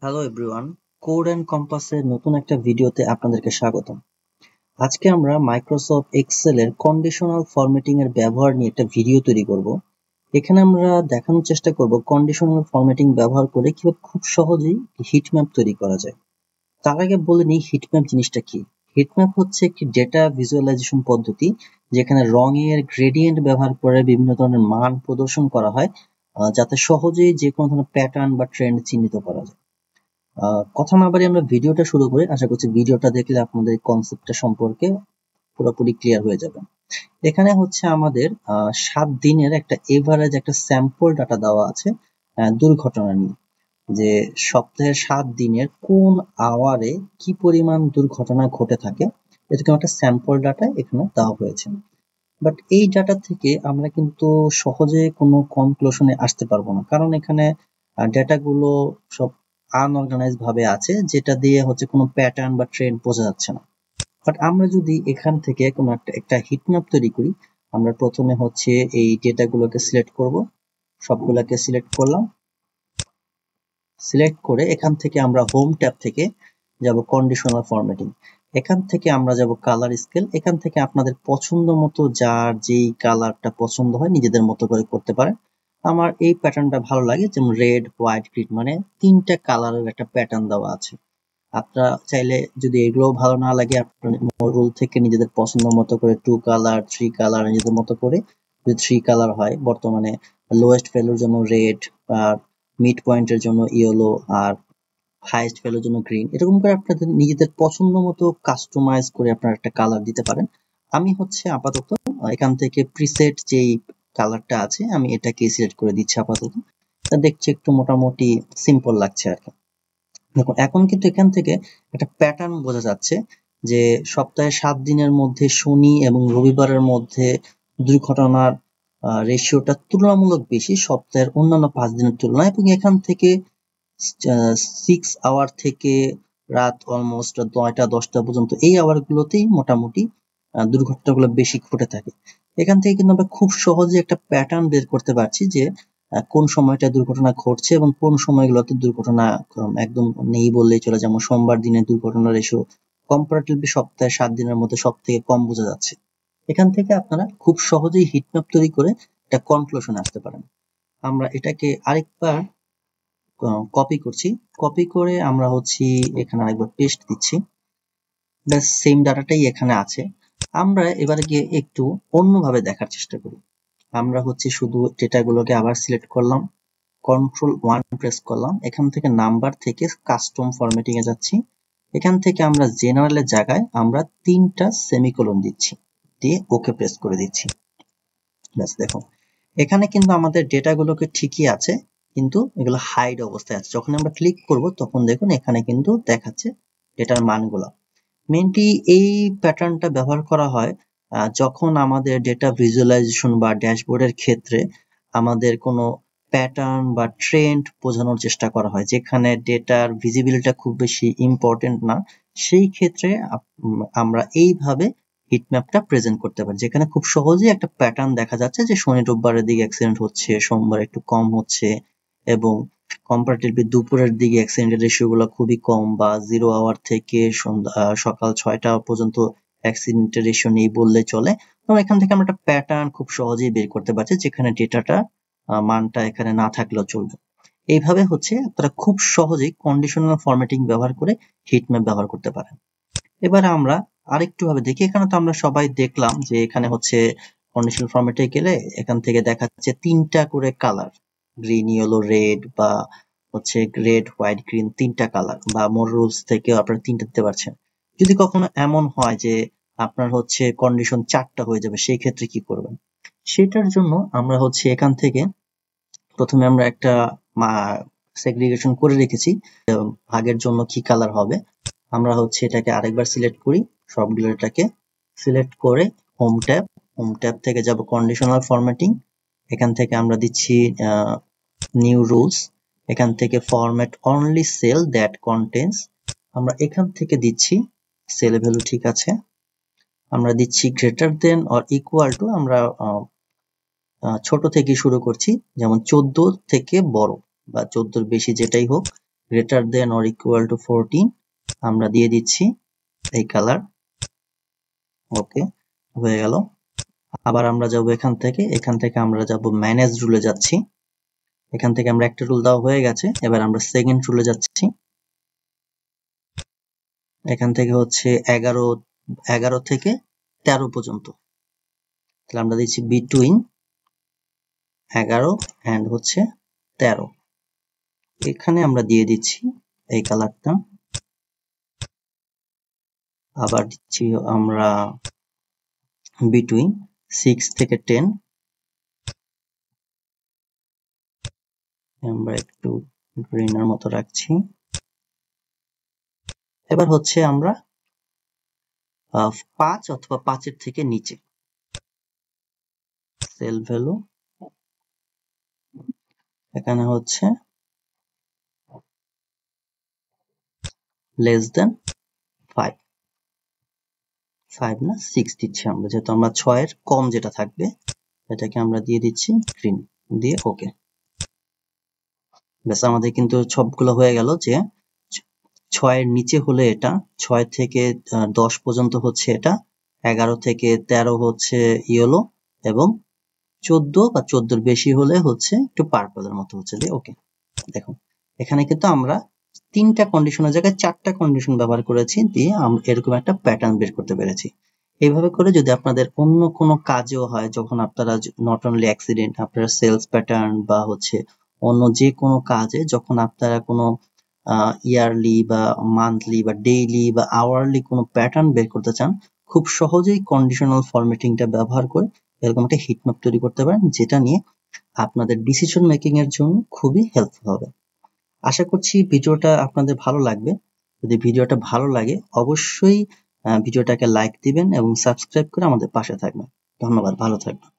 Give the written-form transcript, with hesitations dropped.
Hello everyone, code and কম্পাসের নতুন একটা ভিডিওতে আপনাদেরকে স্বাগতম। আজকে আমরা মাইক্রোসফট এক্সেলের কন্ডিশনাল ফরম্যাটিং এর ব্যবহার নিয়ে একটা ভিডিও তৈরি করব। এখানে আমরা দেখানোর চেষ্টা করব কন্ডিশনাল ফরম্যাটিং ব্যবহার করে কিভাবে খুব সহজেই হিটম্যাপ তৈরি করা যায়। তার আগে বলে নিই হিটম্যাপ জিনিসটা কি। হিটম্যাপ হচ্ছে একটি ডেটা ভিজুয়ালাইজেশন পদ্ধতি যেখানে রঙের গ্রেডিয়েন্ট ব্যবহার করে বিভিন্ন ধরনের মান প্রদর্শন করা হয়, যাতে সহজেই যে কোনো ধরনের প্যাটার্ন বা ট্রেন্ড চিহ্নিত করা যায়। কথা না বাড়িয়ে আমরা ভিডিওটা শুরু করি। আশা করছি ভিডিওটা দেখলে আপনাদের এই কনসেপ্টটা সম্পর্কে পুরোপুরি ক্লিয়ার হয়ে যাবে। এখানে হচ্ছে আমাদের 7 দিনের একটা এভারেজ একটা স্যাম্পল ডাটা দেওয়া আছে দুর্ঘটনা নিয়ে, যে সপ্তাহের 7 দিনের কোন আওয়ারে কি পরিমাণ দুর্ঘটনা ঘটে থাকে, এরকম একটা স্যাম্পল ডাটা এখানে দেওয়া হয়েছে। বাট এই ডাটা থেকে আমরা কিন্তু সহজে কোনো কনক্লুশনে আসতে পারবো না, কারণ এখানে ডেটাগুলো সব আনঅর্গানাইজড ভাবে আছে, যেটা দিয়ে হচ্ছে কোনো প্যাটার্ন বা ট্রেন্ড বোঝা যাচ্ছে না। বাট আমরা যদি এখান থেকে কোনো একটা হিটম্যাপ তৈরি করি, আমরা প্রথমে হচ্ছে এই ডেটাগুলোকে সিলেক্ট করব। সবগুলোকে সিলেক্ট করলাম। সিলেক্ট করে এখান থেকে আমরা হোম ট্যাব থেকে যাব কন্ডিশনাল ফরম্যাটিং। এখান থেকে আমরা যাব কালার স্কেল। এখান থেকে আপনাদের পছন্দ মতো যার যেই কালারটা পছন্দ হয় নিজেদের মতো করে করতে পারেন। আমার এই প্যাটার্নটা ভালো লাগে, যেমন রেড, হোয়াইট, গ্রিন, মানে 3টা কালারের একটা প্যাটার্ন দেওয়া আছে। আপনারা চাইলে যদি এগুলো ভালো না লাগে, আপনার রুল থেকে নিজেদের পছন্দ মতো করে 2 কালার, 3 কালার নিজেদের মতো করে, যদি 3 কালার হয়, বর্তমানে লোয়েস্ট ভ্যালুর জন্য রেড, আর মিড পয়েন্টের জন্য ইয়েলো, আর হাইয়েস্ট ভ্যালুর জন্য গ্রিন, এরকম করে আপনাদের নিজেদের পছন্দ মতো কাস্টমাইজ করে আপনারা একটা কালার দিতে পারেন। আমি হচ্ছে আপাতত এখান থেকে প্রিসেট যেই কালারটা আছে আমি এটাকে সিলেক্ট করে দিচ্ছি আপাতত। তা দেখছি একটু মোটামুটি সিম্পল লাগছে আর কি। দেখুন এখন কিন্তু এখান থেকে একটা প্যাটার্ন বোঝা যাচ্ছে যে সপ্তাহে 7 দিনের মধ্যে শনি এবং রবিবারের মধ্যে দুর্ঘটনার রেশিওটা তুলনামূলক বেশি সপ্তাহের অন্যান্য 5 দিনের তুলনায়, এবং এখান থেকে 6 আওয়ার থেকে রাত অলমোস্ট 9টা-10টা পর্যন্ত এই আওয়ার গুলোতেই মোটামুটি দুর্ঘটনাগুলো বেশি ঘটে থাকে। এখান থেকে কিন্তু আমরা খুব সহজে একটা প্যাটার্ন বের করতে পারছি যে কোন সময়টা দুর্ঘটনা ঘটছে এবং কোন সময়গুলোতে দুর্ঘটনা একদম নেই বললেই চলে। যেমন সোমবার দিনে দুর্ঘটনা রেশিও কম্পারেটিভলি সপ্তাহে 7 দিনের মধ্যে সব থেকে কম বোঝা যাচ্ছে। এখান থেকে আপনারা খুব সহজেই হিটম্যাপ তৈরি করে একটা কনক্লুশনে আসতে পারেন। আমরা এটাকে আরেকবার কপি করছি। কপি করে আমরা হচ্ছে এখানে আরেকবার পেস্ট দিচ্ছি। ব্যাস সেম ডাটাটাই এখানে আছে। আমরা এবারে গিয়ে একটু অন্যভাবে দেখার চেষ্টা করি। আমরা হচ্ছে শুধু ডেটাগুলোকে আবার সিলেক্ট করলাম, Ctrl+1 প্রেস করলাম। এখান থেকে নাম্বার থেকে কাস্টম ফরম্যাটিং এ যাচ্ছি। এখান থেকে আমরা জেনারেলের জায়গায় আমরা 3টা সেমিকোলন দিচ্ছি, দিয়ে ওকে প্রেস করে দিচ্ছি। ব্যাস দেখুন এখানে কিন্তু আমাদের ডেটাগুলোকে ঠিকই আছে, কিন্তু এগুলো হাইড অবস্থায় আছে। যখন আমরা ক্লিক করব তখন দেখুন এখানে কিন্তু দেখাচ্ছে ডেটার মানগুলো। মেইনলি এই প্যাটার্নটা ব্যবহার করা হয় যখন আমাদের ডেটা ভিজুয়ালাইজেশন বা ড্যাশবোর্ডের ক্ষেত্রে আমাদের কোনো প্যাটার্ন বা ট্রেন্ড বোঝানোর চেষ্টা করা হয়, যেখানে ডেটার ভিজিবিলিটিটা খুব বেশি ইম্পর্টেন্ট না। সেই ক্ষেত্রে আমরা এইভাবে হিটম্যাপটা প্রেজেন্ট করতে পারি, যেখানে খুব সহজেই একটা প্যাটার্ন দেখা যাচ্ছে যে শনি রোববারের দিকে অ্যাক্সিডেন্ট হচ্ছে, সোমবার একটু কম হচ্ছে, এবং কম্পারেটিভলি দুপুরের দিকে অ্যাক্সিডেন্টের রেশিও গুলো খুবই কম, বা 0 আওয়ার থেকে সকাল 6টা পর্যন্ত অ্যাক্সিডেন্টের রেশিও নেই বললে চলে। তো এখান থেকে আমরা একটা প্যাটার্ন খুব সহজেই বের করতে পারছি, যেখানে ডেটাটা মানটা এখানে না থাকলেও চলবে। এইভাবে হচ্ছে আপনারা খুব সহজেই কন্ডিশনাল ফরম্যাটিং ব্যবহার করে হিটম্যাপ ব্যবহার করতে পারেন। এবারে আমরা আরেকটু ভাবে দেখি। এখানে তো আমরা সবাই দেখলাম যে এখানে হচ্ছে কন্ডিশনাল ফরম্যাটে গেলে এখান থেকে দেখাচ্ছে 3টা করে কালার, গ্রিন, ইয়েলো, রেড, বা হচ্ছে রেড, হোয়াইট, গ্রিন, 3টা কালার, বা মোর রুলস থেকে আপনারা 3টা দিতে পারছেন। যদি কখনো এমন হয় যে আপনার হচ্ছে কন্ডিশন 4টা হয়ে যাবে, সেই ক্ষেত্রে কি করবেন? সেটার জন্য আমরা হচ্ছে এখান থেকে প্রথমে আমরা একটা সেগ্রিগেশন করে রেখেছি ভাগের জন্য কি কালার হবে। আমরা হচ্ছে এটাকে আরেকবার সিলেক্ট করি, সবগুলো এটাকে সিলেক্ট করে হোম ট্যাব থেকে যাব কন্ডিশনাল ফরম্যাটিং। এখান থেকে আমরা দিচ্ছি নিউ রুলস। এখান থেকে format only cell that contains, আমরা এখান থেকে দিচ্ছি সেল ভ্যালু ঠিক আছে। আমরা দিচ্ছি greater than or equal to, আমরা ছোট থেকে শুরু করছি, যেমন 14 থেকে বড় বা 14-র বেশি যেটাই হোক, greater than or equal to 14 আমরা দিয়ে দিচ্ছি এই কালার। ওকে, হয়ে গেল। আবার আমরা যাব এখান থেকে আমরা যাব ম্যানেজ রুলে যাচ্ছি। এখান থেকে আমরা একটা রুল দেওয়া হয়ে গেছে, এবার আমরা সেকেন্ড রুলে যাচ্ছি। এখান থেকে হচ্ছে 11 থেকে 13 পর্যন্ত, তাহলে আমরা দিচ্ছি বিটুইন 11 এন্ড হচ্ছে 13। এখানে আমরা দিয়ে দিচ্ছি এই কালারটা। আবার দিচ্ছি আমরা বিটুইন 6 থেকে 10, আমরা একটু গ্রিনার মতো রাখছি। এবার হচ্ছে আমরা 5 অথবা 5 এর থেকে নিচে সেল ভ্যালু, এখানে হচ্ছে লেস দেন 5 না 6 দিচ্ছি আমরা, যেহেতু আমরা 6 এর কম যেটা থাকবে এটাকে আমরা দিয়ে দিচ্ছি গ্রিন দিয়ে। ওকে, ব্যাস আমাদের কিন্তু সবগুলো হয়ে গেল। যে 6 এর নিচে হলে এটা, 6 থেকে 10 পর্যন্ত হচ্ছে এটা, 11 থেকে 13 হচ্ছে ইয়েলো, এবং 14 বা 14 বেশি হলে হচ্ছে একটু পার্পলের মতো হচ্ছে যে। ওকে, দেখুন এখানে কিন্তু আমরা 3টা কন্ডিশনের জায়গায় 4টা কন্ডিশন ব্যবহার করেছি, দিয়ে আমরা এরকম একটা প্যাটার্ন বের করতে পেরেছি। এইভাবে করে যদি আপনাদের অন্য কোনো কাজেও হয়, যখন আপনারা নট অনলি অ্যাক্সিডেন্ট, আপনারা সেলস প্যাটার্ন বা হচ্ছে অন্য যে কোনো কাজে যখন আপনারা কোনো ইয়ারলি বা মান্থলি বা ডেইলি বা আওয়ারলি কোনো প্যাটার্ন বের করতে চান, খুব সহজেই কন্ডিশনাল ফরম্যাটিংটা ব্যবহার করে এরকম একটা হিটম্যাপ তৈরি করতে পারেন, যেটা নিয়ে আপনাদের ডিসিশন মেকিং এর জন্য খুবই হেল্পফুল হবে। আশা করছি ভিডিওটা আপনাদের ভালো লাগবে। যদি ভিডিওটা ভালো লাগে অবশ্যই ভিডিওটাকে লাইক দিবেন এবং সাবস্ক্রাইব করে আমাদের পাশে থাকবেন। ধন্যবাদ, ভালো থাকবেন।